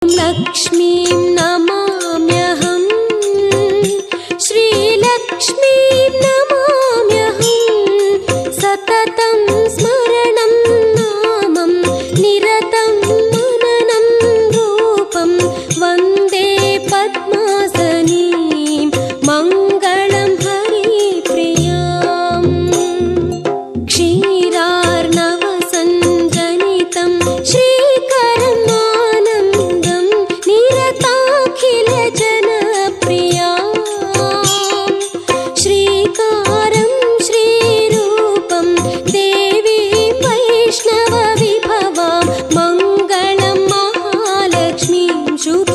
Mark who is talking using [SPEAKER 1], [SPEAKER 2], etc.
[SPEAKER 1] लक्ष्मीं नमाम्यहं श्रीलक्ष्मीं नमाम्यहं सततं स्मरणं नामं निरतं मननं रूपं वन्दे पद्मासनीं मङ्गलं हरिप्रियाम् क्षीरार्णवसञ्जनितं श्रीकरम् श्रीकारं श्रीरूपं देवीं वैष्णवविभवां मङ्गलं महालक्ष्मीं शुभ